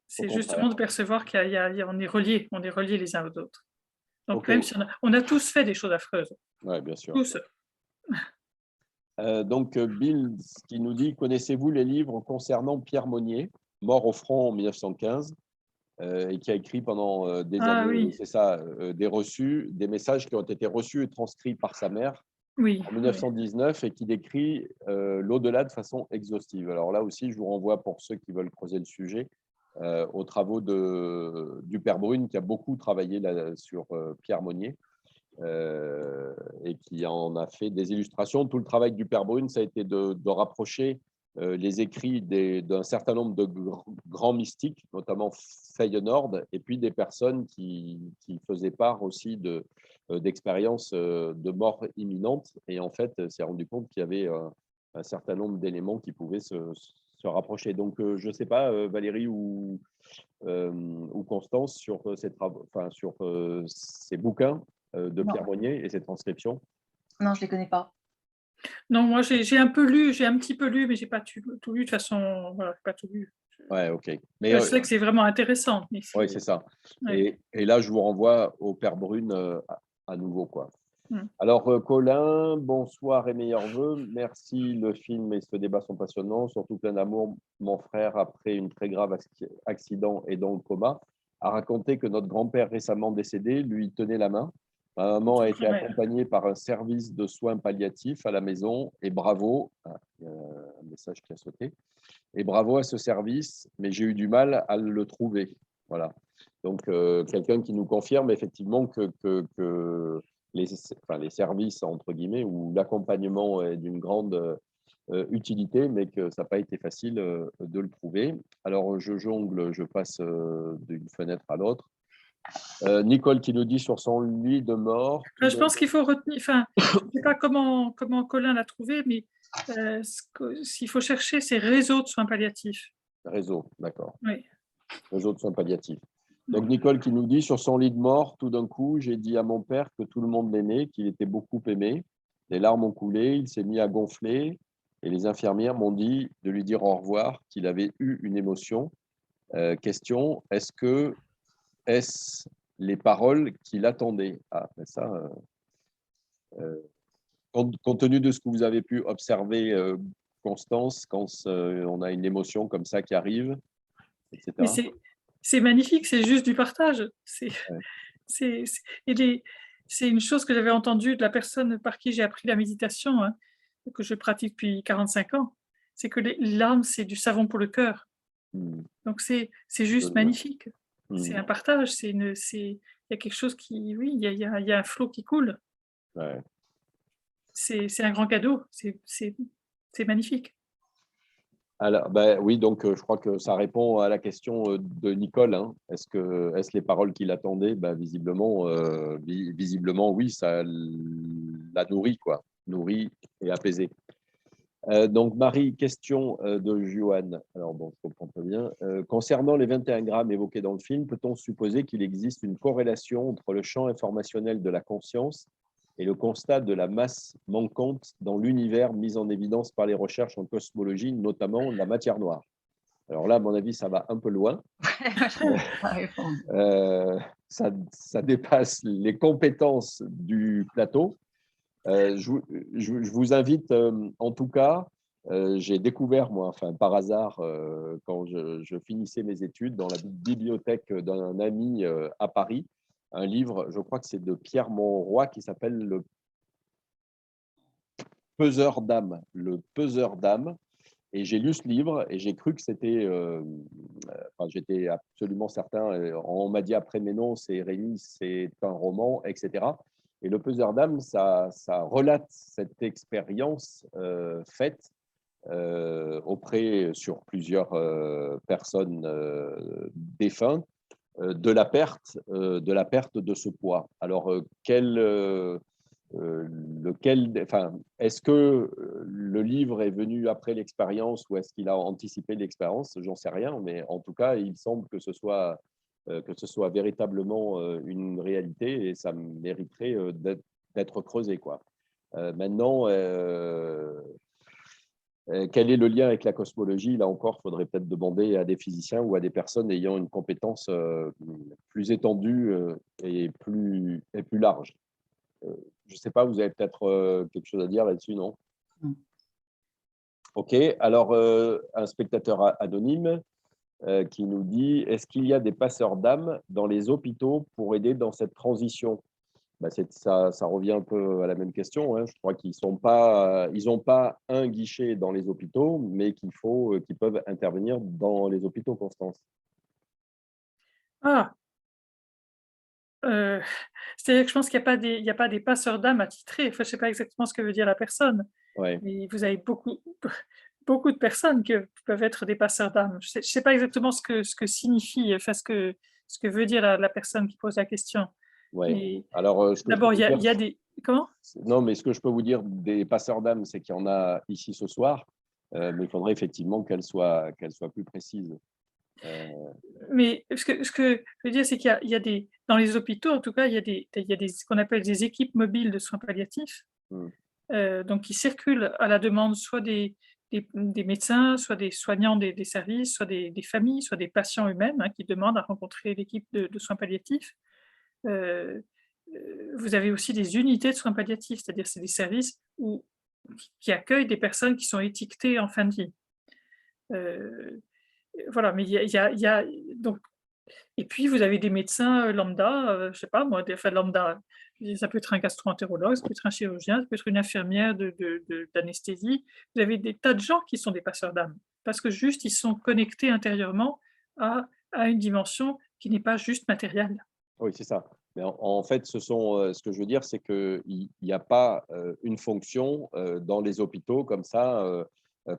C'est contraire. justement de percevoir on est reliés les uns aux autres. Donc OK, même si on a tous fait des choses affreuses, ouais, bien sûr. tous. Donc, Bill qui nous dit, connaissez-vous les livres concernant Pierre Monnier, mort au front en 1915, et qui a écrit pendant des Ah années, oui, c'est ça, des messages qui ont été reçus et transcrits par sa mère oui, en oui. 1919 et qui décrit l'au-delà de façon exhaustive. Alors là aussi, je vous renvoie pour ceux qui veulent creuser le sujet aux travaux du père Brune qui a beaucoup travaillé là, sur Pierre Monnier et qui en a fait des illustrations. Tout le travail du père Brune, ça a été de rapprocher les écrits d'un certain nombre de grands mystiques, notamment Feyenoord, et puis des personnes qui faisaient part aussi d'expériences de mort imminente. Et en fait, s'est rendu compte qu'il y avait un certain nombre d'éléments qui pouvaient se rapprocher. Donc, je ne sais pas, Valérie ou Constance, sur ces travaux, enfin, sur ces bouquins de Non, Pierre Monnier et ses transcriptions. non, je ne les connais pas. Non, moi j'ai un petit peu lu, mais j'ai pas tout lu de toute façon. Voilà, j'ai pas tout lu. Ouais, ok. Mais Je sais que c'est vraiment intéressant, mais oui, c'est ça. ouais. Et là, je vous renvoie au père Brune à nouveau, quoi. Mm. Alors, Colin, bonsoir et meilleurs vœux. Merci, le film et ce débat sont passionnants, surtout plein d'amour. Mon frère, après une très grave accident et dans le coma, a raconté que notre grand-père récemment décédé lui tenait la main. Ma maman a été Ouais. accompagnée par un service de soins palliatifs à la maison et bravo, il y a un message qui a sauté, et bravo à ce service, mais j'ai eu du mal à le trouver. Voilà. Donc, quelqu'un qui nous confirme effectivement que les services, entre guillemets, ou l'accompagnement est d'une grande utilité, mais que ça n'a pas été facile de le trouver. Alors, je jongle, je passe d'une fenêtre à l'autre. Nicole qui nous dit sur son lit de mort. Je pense qu'il faut retenir, enfin, je ne sais pas comment Colin l'a trouvé, mais s'il faut chercher, c'est réseaux de soins palliatifs. Réseau, d'accord. Oui. Réseau de soins palliatifs. Donc, Nicole qui nous dit, sur son lit de mort, tout d'un coup, j'ai dit à mon père que tout le monde l'aimait, qu'il était beaucoup aimé. Les larmes ont coulé, il s'est mis à gonfler et les infirmières m'ont dit de lui dire au revoir, qu'il avait eu une émotion. Question, est-ce les paroles qu'il attendait? Ah, mais ça, compte tenu de ce que vous avez pu observer, Constance, quand on a une émotion comme ça qui arrive, etc. Mais c'est magnifique, c'est juste du partage. Ouais. C'est une chose que j'avais entendue de la personne par qui j'ai appris la méditation, hein, que je pratique depuis 45 ans. C'est que les larmes, c'est du savon pour le cœur. Donc c'est juste magnifique. C'est un partage, il y a quelque chose qui, oui, il y a un flot qui coule. Ouais. C'est un grand cadeau, c'est magnifique. Alors, ben, oui, donc je crois que ça répond à la question de Nicole. Hein. Est-ce les paroles qu'il attendait? Ben, visiblement, oui, ça l'a nourri, quoi. Nourri et apaisé. Donc, Marie, question de Joanne. Alors, bon, je comprends pas bien. Concernant les 21 grammes évoqués dans le film, peut-on supposer qu'il existe une corrélation entre le champ informationnel de la conscience et le constat de la masse manquante dans l'univers mis en évidence par les recherches en cosmologie, notamment la matière noire? Alors là, à mon avis, ça va un peu loin. Ça dépasse les compétences du plateau. Je vous invite, en tout cas, j'ai découvert, moi, enfin, par hasard, quand je finissais mes études, dans la bibliothèque d'un ami à Paris, un livre, je crois que c'est de Pierre Monroy, qui s'appelle Le Peseur d'âme. Le Peseur d'âme. Et j'ai lu ce livre et j'ai cru que c'était, enfin, j'étais absolument certain, on m'a dit après, mais non, c'est Rémi, c'est un roman, etc. Et Le Peseur d'âme, ça relate cette expérience faite sur plusieurs personnes défuntes, de la perte de ce poids. Alors, est-ce que le livre est venu après l'expérience ou est-ce qu'il a anticipé l'expérience? J'en sais rien, mais en tout cas, il semble que ce soit véritablement une réalité et ça mériterait d'être creusé, quoi. Maintenant, quel est le lien avec la cosmologie? Là encore, il faudrait peut-être demander à des physiciens ou à des personnes ayant une compétence plus étendue et plus large. Je ne sais pas, vous avez peut-être quelque chose à dire là-dessus, non? Ok, alors un spectateur anonyme qui nous dit: est-ce qu'il y a des passeurs d'âme dans les hôpitaux pour aider dans cette transition? Ça revient un peu à la même question, hein. Je crois qu'ils n'ont pas un guichet dans les hôpitaux, mais qu'ils peuvent intervenir dans les hôpitaux, Constance. Ah, c'est-à-dire que je pense qu'il n'y a pas des passeurs d'âme attitrés. Enfin, je ne sais pas exactement ce que veut dire la personne, Ouais. mais vous avez beaucoup de personnes qui peuvent être des passeurs d'âme. Je sais pas exactement ce que signifie, enfin, ce que veut dire la personne qui pose la question. Ouais. Mais Alors, d'abord, il y a des… Comment? non, mais ce que je peux vous dire des passeurs d'âme, c'est qu'il y en a ici ce soir, mais il faudrait effectivement qu'elle soit plus précise. Mais ce que je veux dire, c'est qu'il y a des… Dans les hôpitaux, en tout cas, il y a ce qu'on appelle des équipes mobiles de soins palliatifs, donc qui circulent à la demande soit des médecins, soit des soignants des services, soit des familles, soit des patients eux-mêmes, hein, qui demandent à rencontrer l'équipe de soins palliatifs. Euh, vous avez aussi des unités de soins palliatifs, c'est-à-dire c'est des services qui accueillent des personnes qui sont étiquetées en fin de vie. Voilà, mais il y a donc, et puis vous avez des médecins lambda, je sais pas moi, enfin lambda, ça peut être un gastro-entérologue, ça peut être un chirurgien, ça peut être une infirmière d'anesthésie. Vous avez des tas de gens qui sont des passeurs d'âme, parce que juste ils sont connectés intérieurement à une dimension qui n'est pas juste matérielle. Oui, c'est ça. Mais en fait, ce que je veux dire, c'est qu'il n'y a pas une fonction dans les hôpitaux comme ça,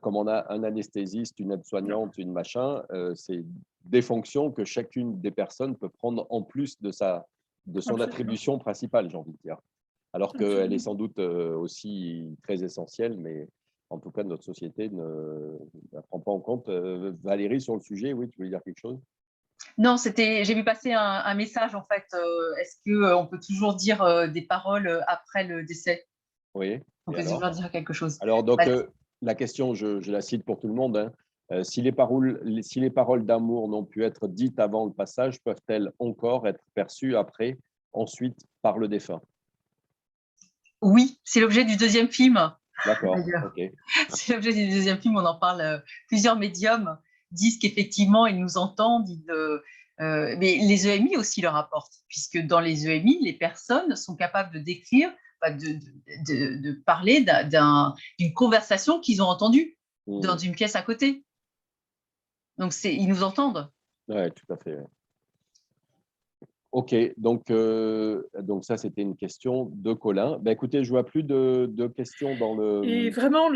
comme on a un anesthésiste, une aide-soignante, une machin. C'est des fonctions que chacune des personnes peut prendre en plus de son Absolument. attribution principale, j'ai envie de dire. Alors qu'elle est Absolument. sans doute aussi très essentielle, mais en tout cas, notre société ne la prend pas en compte. Valérie, sur le sujet, oui, tu voulais dire quelque chose? Non, j'ai vu passer un message en fait. Est-ce qu'on peut toujours dire des paroles après le décès? Oui. On Et peut alors? toujours dire quelque chose. Alors, donc, Bah, la question, je la cite pour tout le monde, hein. Si les paroles d'amour n'ont pu être dites avant le passage, peuvent-elles encore être perçues après, ensuite, par le défunt? oui, c'est l'objet du deuxième film. D'accord, D'ailleurs, ok. c'est l'objet du deuxième film. On en parle. Plusieurs médiums disent qu'effectivement, ils nous entendent. Mais les EMI aussi leur apportent, puisque dans les EMI, les personnes sont capables de décrire, de parler d'une conversation qu'ils ont entendue dans une pièce à côté. Donc, ils nous entendent. Oui, tout à fait. Ouais. Ok, donc ça, c'était une question de Colin. Ben, écoutez, je ne vois plus de questions dans Et le… vraiment,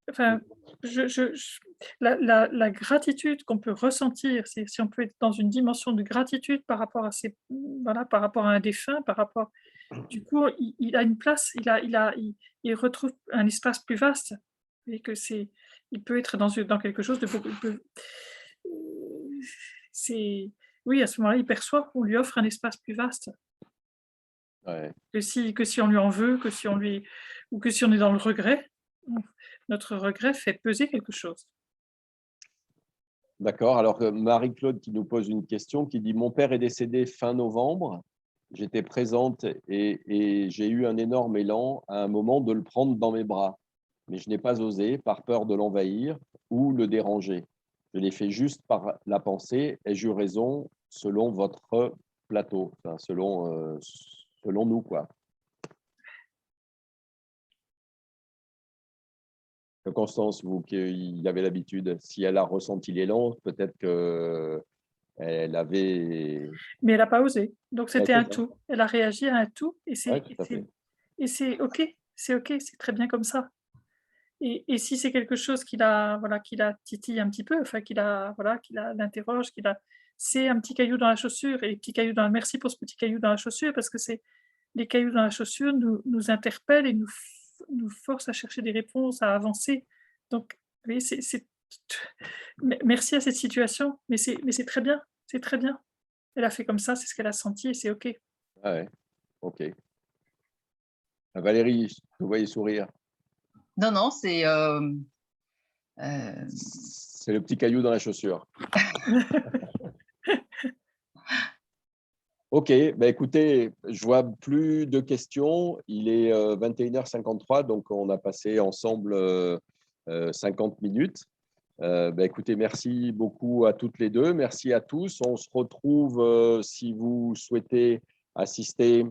enfin, la gratitude qu'on peut ressentir, si on peut être dans une dimension de gratitude par rapport à voilà, par rapport à un défunt, du coup, il a une place, il retrouve un espace plus vaste, et il peut être dans quelque chose de beaucoup, c'est, oui, à ce moment-là, il perçoit qu'on lui offre un espace plus vaste Ouais. que si on lui en veut, ou que si on est dans le regret. Notre regret fait peser quelque chose. D'accord. Alors, Marie-Claude qui nous pose une question, qui dit: mon père est décédé fin novembre. J'étais présente et j'ai eu un énorme élan à un moment de le prendre dans mes bras. Mais je n'ai pas osé par peur de l'envahir ou le déranger. Je l'ai fait juste par la pensée. Ai-je eu raison selon votre plateau? Enfin, selon nous, quoi. Constance, vous qui y avez l'habitude, si elle a ressenti l'élan, peut-être qu'elle avait… Mais elle n'a pas osé. Donc Ouais, c'était c'est un ça. tout. Elle a réagi à un tout, Ouais, tout à fait. et c'est OK. C'est OK, c'est très bien comme ça. Et si c'est quelque chose voilà, qui la titille un petit peu, enfin, voilà, qui l'interroge, c'est un petit caillou dans la chaussure et merci pour ce petit caillou dans la chaussure parce que les cailloux dans la chaussure nous interpellent et nous forcent à chercher des réponses, à avancer. Donc, vous voyez, merci à cette situation, mais c'est très bien, c'est très bien. Elle a fait comme ça, c'est ce qu'elle a senti et c'est OK. Ah ouais, ok. Valérie, je te voyais sourire. Non, c'est C'est le petit caillou dans la chaussure. Ok, bah écoutez, je vois plus de questions. Il est 21h53, donc on a passé ensemble 50 minutes. Bah écoutez, merci beaucoup à toutes les deux. Merci à tous. On se retrouve si vous souhaitez assister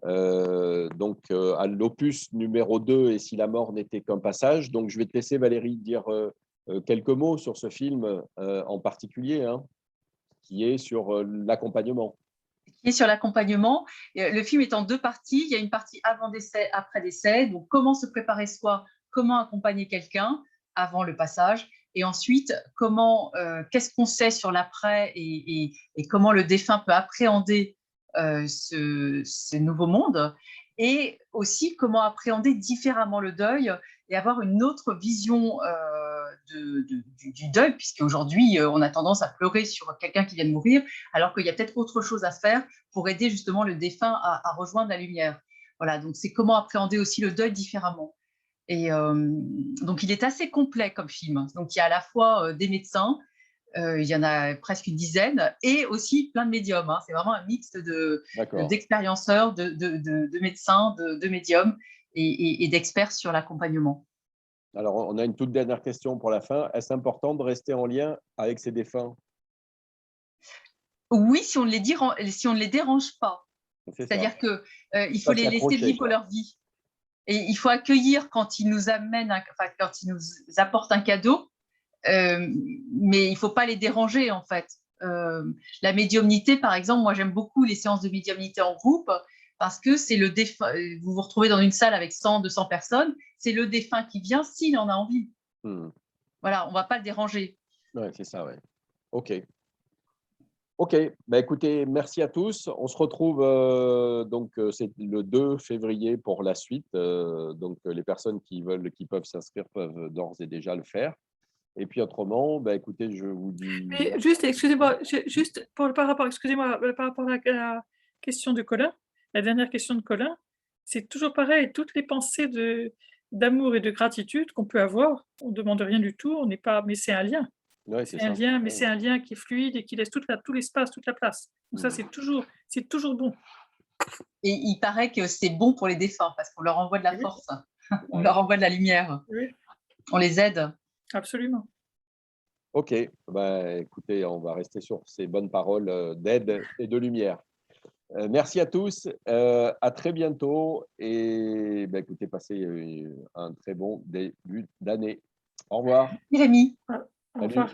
à l'opus numéro 2 et si la mort n'était qu'un passage. Donc, je vais te laisser, Valérie, dire quelques mots sur ce film en particulier, hein, qui est sur l'accompagnement. Qui est sur l'accompagnement. Le film est en 2 parties. Il y a une partie avant décès, après décès. Donc, comment se préparer soi, comment accompagner quelqu'un avant le passage. Et ensuite, qu'est-ce qu'on sait sur l'après et comment le défunt peut appréhender ce nouveau monde. Et aussi, comment appréhender différemment le deuil et avoir une autre vision du deuil, puisqu'aujourd'hui, on a tendance à pleurer sur quelqu'un qui vient de mourir, alors qu'il y a peut-être autre chose à faire pour aider justement le défunt à rejoindre la lumière. Voilà, donc c'est comment appréhender aussi le deuil différemment. Et donc, il est assez complet comme film. Donc, il y a à la fois des médecins, il y en a presque une dizaine, et aussi plein de médiums. Hein. C'est vraiment un mix d'expérienceurs, de médecins, de médiums et d'experts sur l'accompagnement. Alors, on a une toute dernière question pour la fin. Est-ce important de rester en lien avec ses défunts? Oui, si on ne les dérange pas. C'est-à-dire qu'il faut les laisser vivre leur vie. Et il faut accueillir quand ils nous quand ils nous apportent un cadeau, mais il ne faut pas les déranger en fait. La médiumnité, par exemple, moi j'aime beaucoup les séances de médiumnité en groupe parce que c'est le défunt. Vous vous retrouvez dans une salle avec 100, 200 personnes, c'est le défunt qui vient s'il en a envie. Voilà, on ne va pas le déranger. Oui, c'est ça, oui. Ok. Ok, bah écoutez, merci à tous. On se retrouve c'est le 2 février pour la suite. Donc les personnes qui peuvent s'inscrire peuvent d'ores et déjà le faire. Et puis autrement, bah écoutez, je vous dis. Mais juste, excusez-moi, juste par rapport à la question de Colin, la dernière question de Colin, c'est toujours pareil. Toutes les pensées d'amour et de gratitude qu'on peut avoir, on ne demande rien du tout, on n'est pas, mais c'est un lien. Ouais, c'est un lien, mais c'est un lien qui est fluide et qui laisse tout l'espace, toute la place. Donc ça, c'est toujours bon. Et il paraît que c'est bon pour les défunts parce qu'on leur envoie de la force, on leur envoie de la lumière, on les aide. Absolument. Ok, bah, écoutez, on va rester sur ces bonnes paroles d'aide et de lumière. Merci à tous, à très bientôt et bah, écoutez, passez un très bon début d'année. Au revoir. Rémi. Au revoir.